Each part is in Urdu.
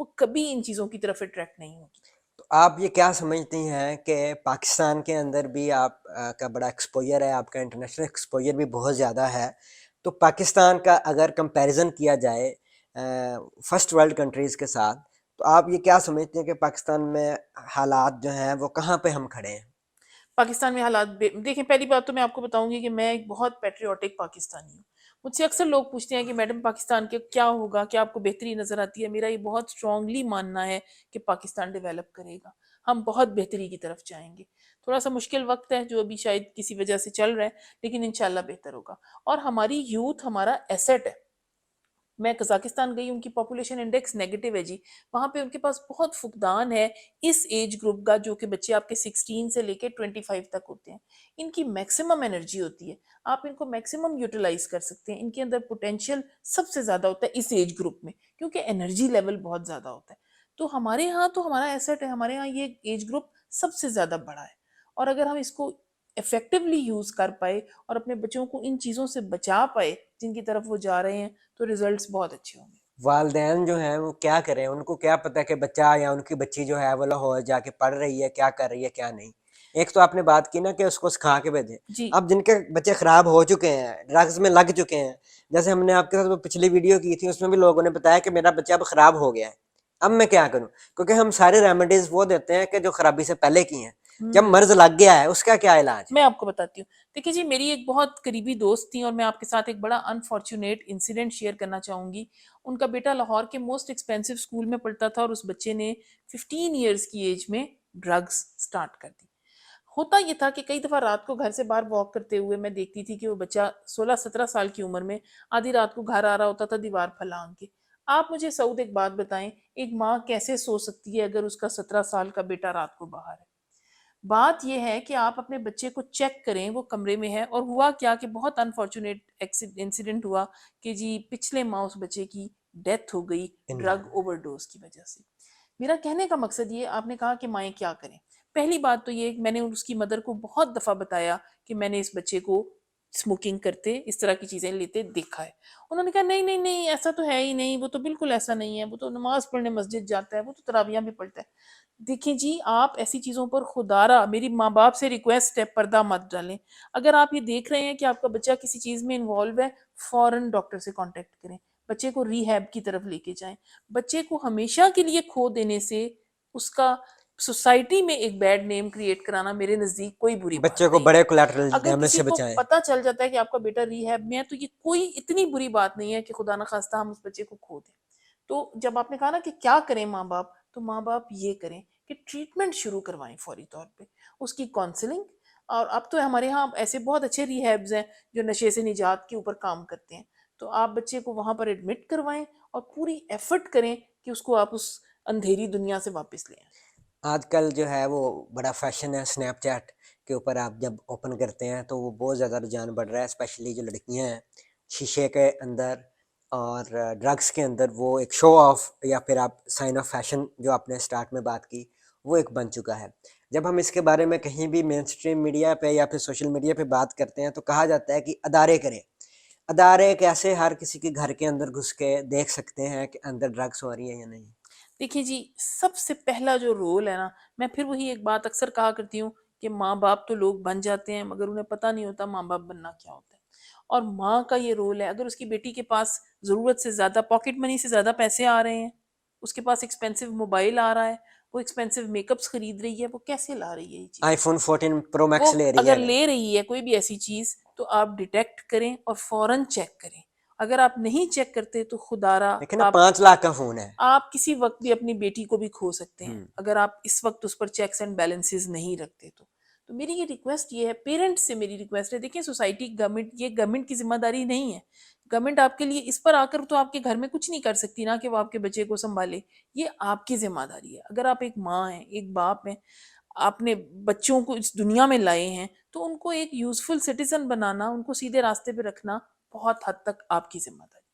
وہ کبھی ان چیزوں کی طرف اٹریکٹ نہیں ہوگی۔ تو آپ یہ کیا سمجھتی ہیں کہ پاکستان کے اندر بھی آپ کا بڑا ایکسپوجر ہے، آپ کا انٹرنیشنل ایکسپوجر بھی بہت زیادہ ہے، تو پاکستان کا اگر کمپیریزن کیا جائے فرسٹ ورلڈ کنٹریز کے ساتھ، تو آپ یہ کیا سمجھتے ہیں کہ پاکستان میں حالات جو ہیں وہ کہاں پہ ہم کھڑے ہیں؟ پاکستان میں حالات دیکھیں، پہلی بات تو میں آپ کو بتاؤں گی کہ میں ایک بہت پیٹریوٹک پاکستانی ہوں۔ مجھ سے اکثر لوگ پوچھتے ہیں کہ میڈم پاکستان کے کیا ہوگا، کیا آپ کو بہتری نظر آتی ہے؟ میرا یہ بہت اسٹرانگلی ماننا ہے کہ پاکستان ڈیولپ کرے گا، ہم بہت بہتری کی طرف جائیں گے۔ تھوڑا سا مشکل وقت ہے جو ابھی شاید کسی وجہ سے چل رہا ہے، لیکن انشاءاللہ بہتر ہوگا۔ اور ہماری یوتھ ہمارا ایسٹ ہے۔ میں قزاقستان گئی، ان کی پاپولیشن انڈیکس نیگیٹو ہے جی، وہاں پہ ان کے پاس بہت فقدان ہے اس ایج گروپ کا، جو کہ بچے آپ کے 16 سے لے کے 25 تک ہوتے ہیں۔ ان کی میکسیمم انرجی ہوتی ہے، آپ ان کو میکسیمم یوٹیلائز کر سکتے ہیں، ان کے اندر پوٹینشیل سب سے زیادہ ہوتا ہے اس ایج گروپ میں، کیونکہ انرجی لیول بہت زیادہ ہوتا ہے۔ تو ہمارے ہاں تو ہمارا ایسٹ ہے، ہمارے ہاں یہ ایج گروپ سب سے زیادہ بڑا ہے، اور اگر ہم اس کو افیکٹولی یوز کر پائے اور اپنے بچوں کو ان چیزوں سے بچا پائے جن کی طرف وہ جا رہے ہیں، تو ریزلٹس بہت اچھے ہوں گے۔ والدین جو ہیں وہ کیا کریں؟ ان کو کیا پتہ کہ بچہ یا ان کی بچی جو ہے وہ لاہور جا کے پڑھ رہی ہے، کیا کر رہی ہے کیا نہیں؟ ایک تو آپ نے بات کی نا کہ اس کو سکھا کے بھیجیں۔ جی اب جن کے بچے خراب ہو چکے ہیں، ڈرگز میں لگ چکے ہیں، جیسے ہم نے آپ کے ساتھ وہ پچھلی ویڈیو کی تھی، اس میں بھی لوگوں نے بتایا کہ میرا بچہ اب خراب ہو گیا ہے، اب میں کیا کروں؟ کیونکہ ہم سارے ریمیڈیز وہ دیتے ہیں کہ جو خرابی سے پہلے کی ہیں، جب مرض لگ گیا ہے اس کا کیا علاج ہے؟ میں آپ کو بتاتی ہوں۔ دیکھیے جی، میری ایک بہت قریبی دوست تھی، اور میں آپ کے ساتھ ایک بڑا انفارچونیٹ انسیڈنٹ شیئر کرنا چاہوں گی۔ ان کا بیٹا لاہور کے موسٹ ایکسپینسو اسکول میں پڑھتا تھا، اور اس بچے نے 15 ایئرس کی ایج میں ڈرگس سٹارٹ کر دی۔ ہوتا یہ تھا کہ کئی دفعہ رات کو گھر سے باہر واک کرتے ہوئے میں دیکھتی تھی کہ وہ بچہ 16-17 سال کی عمر میں آدھی رات کو گھر آ رہا ہوتا تھا دیوار پھلانگ کے۔ آپ مجھے سعود ایک بات بتائیں، ایک ماں کیسے سو سکتی ہے اگر اس کا 17 سال کا بیٹا رات کو باہر ہے؟ بات یہ ہے کہ آپ اپنے بچے کو چیک کریں، وہ کمرے میں ہے، اور ہوا کیا کہ بہت انفارچونیٹ انسیڈنٹ ہوا کہ جی پچھلے ماہ اس بچے کی ڈیتھ ہو گئی ڈرگ اوور ڈوز کی وجہ سے۔ میرا کہنے کا مقصد یہ، آپ نے کہا کہ مائیں کیا کریں۔ پہلی بات تو یہ، میں نے اس کی مدر کو بہت دفعہ بتایا کہ میں نے اس بچے کو اسموکنگ کرتے، اس طرح کی چیزیں لیتے دیکھا ہے۔ انہوں نے کہا نہیں نہیں نہیں، ایسا تو ہے ہی نہیں، وہ تو بالکل ایسا نہیں ہے، وہ تو نماز پڑھنے مسجد جاتا ہے، وہ تو تراویحاں بھی پڑھتا ہے۔ دیکھیں جی، آپ ایسی چیزوں پر خدا را میری ماں باپ سے ریکویسٹ ہے، پردہ مت ڈالیں۔ اگر آپ یہ دیکھ رہے ہیں کہ آپ کا بچہ کسی چیز میں انوالو ہے، فوراً ڈاکٹر سے کانٹیکٹ کریں، بچے کو ری ہیب کی طرف لے کے جائیں۔ بچے کو ہمیشہ کے لیے کھو دینے سے، اس کا سوسائٹی میں ایک بیڈ نیم کریٹ کرانا میرے نزدیک کوئی بری بچے بات کو نہیں بڑے ہے۔ کولیٹرل اگر ڈیمیج کسی سے کو بچائیں۔ پتہ چل جاتا ہے کہ آپ کا بیٹا ری ہیب میں ہے، تو یہ کوئی اتنی بری بات نہیں ہے کہ خدا نخواستہ ہم اس بچے کو کھو دیں۔ تو جب آپ نے کہا نا کہ کیا کریں ماں باپ، تو ماں باپ یہ کریں کہ ٹریٹمنٹ شروع کروائیں فوری طور پہ، اس کی کاؤنسلنگ۔ اور اب تو ہمارے ہاں ایسے بہت اچھے ری ہیبز ہیں جو نشے سے نجات کے اوپر کام کرتے ہیں، تو آپ بچے کو وہاں پر ایڈمٹ کروائیں اور پوری ایفرٹ کریں کہ اس کو آپ اس اندھیری دنیا سے واپس لے آئیں۔ آج کل جو ہے وہ بڑا فیشن ہے، سنیپ چیٹ کے اوپر آپ جب اوپن کرتے ہیں تو وہ بہت زیادہ رجحان بڑھ رہا ہے، اسپیشلی جو لڑکیاں ہیں شیشے کے اندر اور ڈرگس کے اندر، وہ ایک شو آف یا پھر آپ سائن آف فیشن جو آپ نے اسٹارٹ میں بات کی، وہ ایک بن چکا ہے۔ جب ہم اس کے بارے میں کہیں بھی مین اسٹریم میڈیا پہ یا پھر سوشل میڈیا پہ بات کرتے ہیں تو کہا جاتا ہے کہ ادارے کریں۔ ادارے کیسے ہر کسی کے گھر کے اندر گھس کے دیکھ سکتے ہیں کہ اندر ڈرگس ہو رہی ہیں یا نہیں؟ دیکھیے جی، سب سے پہلا جو رول ہے نا، میں پھر وہی ایک بات اکثر کہا کرتی ہوں کہ ماں باپ تو لوگ بن جاتے ہیں مگر انہیں پتہ نہیں ہوتا ماں باپ بننا کیا ہوتا ہے۔ اور ماں کا یہ رول ہے، اگر اس کی بیٹی کے پاس ضرورت سے زیادہ پاکٹ منی سے زیادہ پیسے آ رہے ہیں، اس کے پاس ایکسپینسو موبائل آ رہا ہے، وہ ایکسپینسو میک اپس خرید رہی ہے، وہ کیسے لا رہی ہے یہ چیز؟ آئی فون 14 پرو وہ میکس لے رہی ہے اگر اگر، لے رہی ہے کوئی بھی ایسی چیز، تو آپ ڈیٹیکٹ کریں اور فوراً چیک کریں۔ اگر آپ نہیں چیک کرتے تو خدا را لیکن نا آپ 5 لاکھ کا فون ہے۔ آپ کسی وقت بھی اپنی بیٹی کو بھی کھو سکتے ہیں اگر آپ اس وقت اس پر چیکس اینڈ بیلنسز نہیں رکھتے تو میری یہ ریکویسٹ یہ ہے، پیرنٹس سے میری ریکویسٹ ہے، دیکھیں سوسائٹی گورنمنٹ، یہ گورنمنٹ کی ذمہ داری نہیں ہے۔ گورنمنٹ آپ کے لیے اس پر آ کر تو آپ کے گھر میں کچھ نہیں کر سکتی نا کہ وہ آپ کے بچے کو سنبھالے، یہ آپ کی ذمہ داری ہے۔ اگر آپ ایک ماں ہیں، ایک باپ ہیں، آپ نے بچوں کو اس دنیا میں لائے ہیں، تو ان کو ایک یوزفل سٹیزن بنانا، ان کو سیدھے راستے پہ رکھنا بہت حد تک آپ کی ذمہ داری۔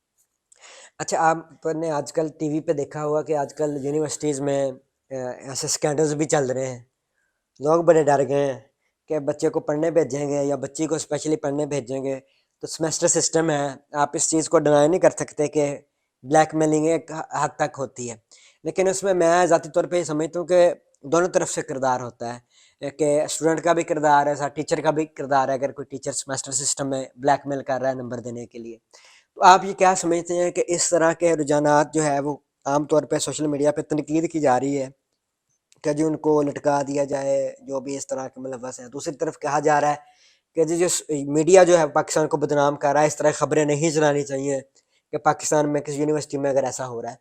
اچھا، آپ نے آج کل ٹی وی پہ دیکھا ہوا کہ آج کل یونیورسٹیز میں ایسے اسکینڈلز بھی چل رہے ہیں، لوگ بڑے ڈر گئے ہیں کہ بچے کو پڑھنے بھیجیں گے یا بچی کو اسپیشلی پڑھنے بھیجیں گے تو سمیسٹر سسٹم ہے، آپ اس چیز کو ڈینائی نہیں کر سکتے کہ بلیک میلنگ ایک حد تک ہوتی ہے، لیکن اس میں ذاتی طور پہ یہ سمجھتا ہوں کہ دونوں طرف سے کردار ہوتا ہے، کہ اسٹوڈنٹ کا بھی کردار ہے، ساتھ ٹیچر کا بھی کردار ہے، اگر کوئی ٹیچر سمیسٹر سسٹم میں بلیک میل کر رہا ہے نمبر دینے کے لیے۔ تو آپ یہ کیا سمجھتے ہیں کہ اس طرح کے رجحانات جو ہے وہ عام طور پہ سوشل میڈیا پہ تنقید کی جا رہی ہے کہ جی ان کو لٹکا دیا جائے جو بھی اس طرح کے ملوث ہیں، دوسری طرف کہا جا رہا ہے کہ جی جو میڈیا جو ہے پاکستان کو بدنام کر رہا ہے، اس طرح خبریں نہیں چلانی چاہیے کہ پاکستان میں کسی یونیورسٹی میں اگر ایسا ہو رہا ہے۔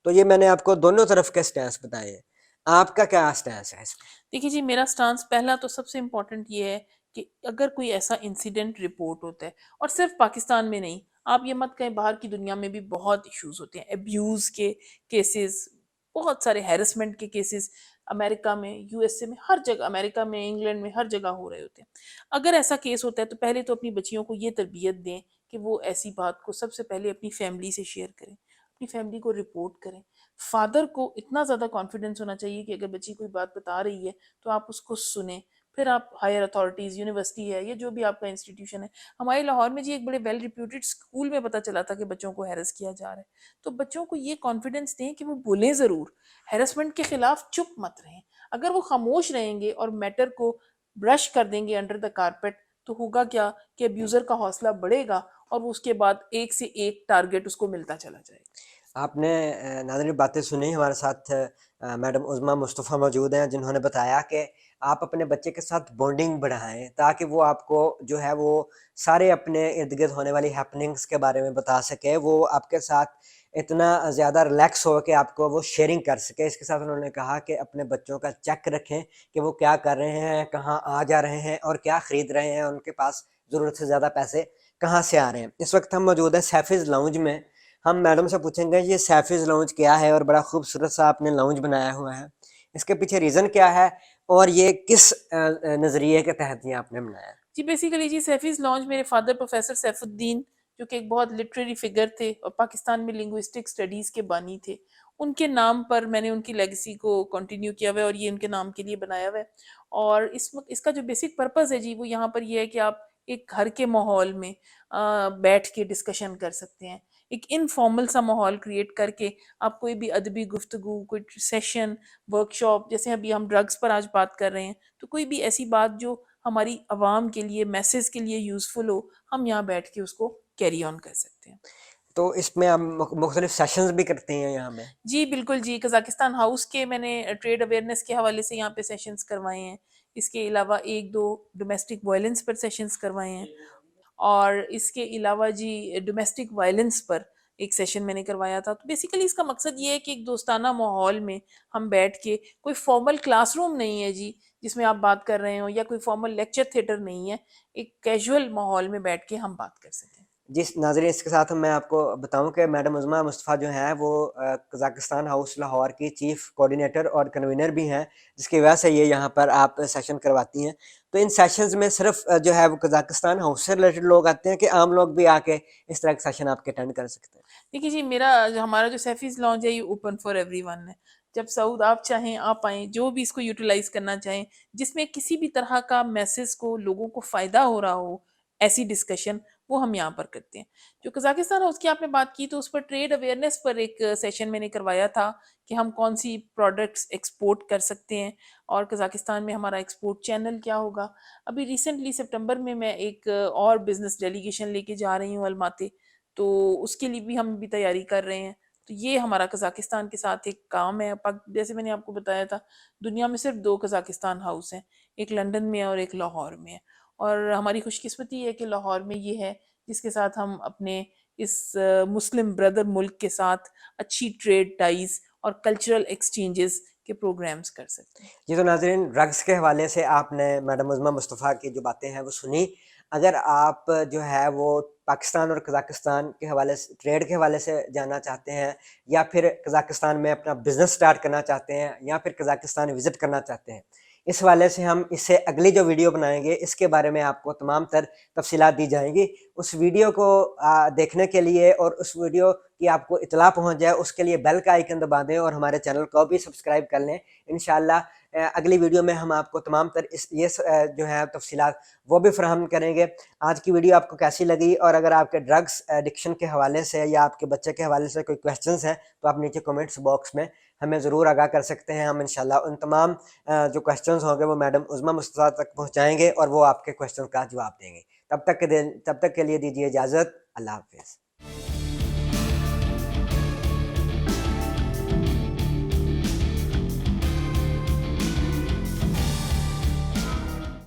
تو یہ میں نے آپ کو دونوں طرف کے سٹینس بتائے ہیں، آپ کا کیا سٹینس ہے اس میں؟ دیکھیے جی، میرا سٹانس پہلا تو سب سے امپورٹنٹ یہ ہے کہ اگر کوئی ایسا انسیڈنٹ رپورٹ ہوتا ہے، اور صرف پاکستان میں نہیں، آپ یہ مت کہیں باہر کی دنیا میں بھی بہت ایشوز ہوتے ہیں، ابیوز کے کیسز، بہت سارے ہیرسمنٹ کے کیسز امریکہ میں، یو ایس اے میں، ہر جگہ، امریکہ میں، انگلینڈ میں، ہر جگہ ہو رہے ہوتے ہیں۔ اگر ایسا کیس ہوتا ہے تو پہلے تو اپنی بچیوں کو یہ تربیت دیں کہ وہ ایسی بات کو سب سے پہلے اپنی فیملی سے شیئر کریں، اپنی فیملی کو رپورٹ کریں۔ فادر کو اتنا زیادہ کانفیڈنس ہونا چاہیے کہ اگر بچی کوئی بات بتا رہی ہے تو آپ اس کو سنیں، پھر آپ ہائر اتھارٹیز، یونیورسٹی ہے یا جو بھی آپ کا انسٹیٹیوشن ہے۔ ہمارے لاہور میں جی ایک بڑے ویل ریپیوٹیڈ اسکول میں پتہ چلا تھا کہ بچوں کو ہیرس کیا جا رہا ہے، تو بچوں کو یہ کانفیڈنس دیں کہ وہ بولیں ضرور، ہیرسمنٹ کے خلاف چپ مت رہیں۔ اگر وہ خاموش رہیں گے اور میٹر کو برش کر دیں گے انڈر دا کارپیٹ، تو ہوگا کیا کہ ابیوزر کا حوصلہ بڑھے گا اور وہ اس کے بعد ایک سے ایک ٹارگٹ اس کو ملتا چلا جائے گا۔ آپ نے ناظرین باتیں سنی، ہمارے ساتھ میڈم عظمیٰ مصطفیٰ موجود ہیں جنہوں نے بتایا کہ آپ اپنے بچے کے ساتھ بونڈنگ بڑھائیں تاکہ وہ آپ کو جو ہے وہ سارے اپنے ارد گرد ہونے والی ہیپننگس کے بارے میں بتا سکے، وہ آپ کے ساتھ اتنا زیادہ ریلیکس ہو کہ آپ کو وہ شیئرنگ کر سکے۔ اس کے ساتھ انہوں نے کہا کہ اپنے بچوں کا چیک رکھیں کہ وہ کیا کر رہے ہیں، کہاں آ جا رہے ہیں اور کیا خرید رہے ہیں، ان کے پاس ضرورت سے زیادہ پیسے کہاں سے آ رہے ہیں۔ اس وقت ہم موجود ہیں سیفیز لاؤنج میں، ہم میڈم سے پوچھیں گے یہ سیفیز لاؤنج کیا ہے، اور بڑا خوبصورت سا آپ نے لاؤنج بنایا ہوا ہے، اس کے پیچھے ریزن کیا ہے اور یہ کس نظریے کے تحت یہ آپ نے بنایا ہے؟ جی بیسیکلی جی سیفیز لانچ میرے فادر پروفیسر سیف الدین، جو کہ ایک بہت لٹریری فگر تھے اور پاکستان میں لنگوسٹک اسٹڈیز کے بانی تھے، ان کے نام پر میں نے ان کی لیگیسی کو کنٹینیو کیا ہوا ہے اور یہ ان کے نام کے لیے بنایا ہوا ہے۔ اور اس کا جو بیسک پرپز ہے جی وہ یہاں پر یہ ہے کہ آپ ایک گھر کے ماحول میں بیٹھ کے ڈسکشن کر سکتے ہیں، ایک انفارمل سا ماحول کریٹ کر کے آپ کوئی بھی ادبی گفتگو، کوئی سیشن، ورک شاپ، جیسے ابھی ہم ڈرگس پر آج بات کر رہے ہیں، تو کوئی بھی ایسی بات جو ہماری عوام کے لیے، میسز کے لیے یوزفل ہو، ہم یہاں بیٹھ کے اس کو کیری آن کر سکتے ہیں۔ تو اس میں ہم مختلف سیشنز بھی کرتے ہیں یہاں میں؟ جی بالکل جی، قزاقستان ہاؤس کے میں نے ٹریڈ اویئرنیس کے حوالے سے یہاں پہ سیشنز کروائے ہیں، اس کے علاوہ ایک دو ڈومیسٹک وائلنس پر سیشنز کروائے ہیں، اور اس کے علاوہ جی ڈومیسٹک وائلنس پر ایک سیشن میں نے کروایا تھا۔ تو بیسیکلی اس کا مقصد یہ ہے کہ ایک دوستانہ ماحول میں ہم بیٹھ کے، کوئی فارمل کلاس روم نہیں ہے جی جس میں آپ بات کر رہے ہوں، یا کوئی فارمل لیکچر تھیٹر نہیں ہے، ایک کیجول ماحول میں بیٹھ کے ہم بات کر سکیں۔ جس ناظرین اس کے ساتھ میں آپ کو بتاؤں کہ میڈم عظمیٰ مصطفیٰ جو ہیں وہ قزاقستان ہاؤس لاہور کی چیف کوآرڈینیٹر اور کنوینر بھی ہیں، جس کی وجہ سے یہ یہاں پر آپ سیشن کرواتی ہیں۔ تو ان سیشنز میں صرف جو ہے وہ قزاقستان ہاؤس سے ریلیٹڈ لوگ آتے ہیں کہ عام لوگ بھی آ کے اس طرح کے سیشن آپ کے اٹینڈ کر سکتے ہیں؟ دیکھیے جی ہمارا جو سیفیز لانچ ہے یہ اوپن فار ایوری ون ہے، جب سعود آپ چاہیں آپ آئیں، جو بھی اس کو یوٹیلائز کرنا چاہیں، جس میں کسی بھی طرح کا میسز کو لوگوں کو فائدہ ہو رہا ہو، ایسی ڈسکشن وہ ہم یہاں پر کرتے ہیں۔ جو قزاقستان ہے اس کی آپ نے بات کی، تو اس پر ٹریڈ اویئرنیس پر ایک سیشن میں نے کروایا تھا کہ ہم کون سی پروڈکٹس ایکسپورٹ کر سکتے ہیں اور قزاقستان میں ہمارا ایکسپورٹ چینل کیا ہوگا۔ ابھی ریسنٹلی سپٹمبر میں میں ایک اور بزنس ڈیلیگیشن لے کے جا رہی ہوں الماتے، تو اس کے لیے بھی ہم بھی تیاری کر رہے ہیں۔ تو یہ ہمارا قزاقستان کے ساتھ ایک کام ہے۔ جیسے میں نے آپ کو بتایا تھا، دنیا میں صرف 2 قزاقستان ہاؤس ہیں، ایک لندن میں اور ایک لاہور میں ہے، اور ہماری خوش قسمتی ہے کہ لاہور میں یہ ہے جس کے ساتھ ہم اپنے اس مسلم بردر ملک کے ساتھ اچھی ٹریڈ ٹائز اور کلچرل ایکسچینجز کے پروگرامز کر سکتے ہیں۔ یہ تو ناظرین ڈرگس کے حوالے سے آپ نے میڈم عظمیٰ مصطفیٰ کی جو باتیں ہیں وہ سنی۔ اگر آپ جو ہے وہ پاکستان اور قزاقستان کے حوالے سے، ٹریڈ کے حوالے سے جاننا چاہتے ہیں، یا پھر قزاقستان میں اپنا بزنس سٹارٹ کرنا چاہتے ہیں، یا پھر قزاقستان وزٹ کرنا چاہتے ہیں، اس حوالے سے ہم اس سے اگلی جو ویڈیو بنائیں گے اس کے بارے میں آپ کو تمام تر تفصیلات دی جائیں گی. اس ویڈیو کو دیکھنے کے لیے اور اس ویڈیو کی آپ کو اطلاع پہنچ جائے اس کے لیے بیل کا آئیکن دبا دیں اور ہمارے چینل کو بھی سبسکرائب کر لیں. انشاءاللہ اگلی ویڈیو میں ہم آپ کو تمام تر یہ جو ہے تفصیلات وہ بھی فراہم کریں گے. آج کی ویڈیو آپ کو کیسی لگی، اور اگر آپ کے ڈرگس ایڈکشن کے حوالے سے یا آپ کے بچے کے حوالے سے کوئی کویسچنز ہیں تو آپ نیچے کمنٹس باکس میں ہمیں ضرور آگاہ کر سکتے ہیں. ہم انشاءاللہ ان تمام جو کویسچنز ہوں گے وہ میڈم عظمیٰ مصطفیٰ تک پہنچائیں گے اور وہ آپ کے کویسچن کا جواب دیں گے. تب تک کے لیے دیجیے اجازت. اللہ حافظ.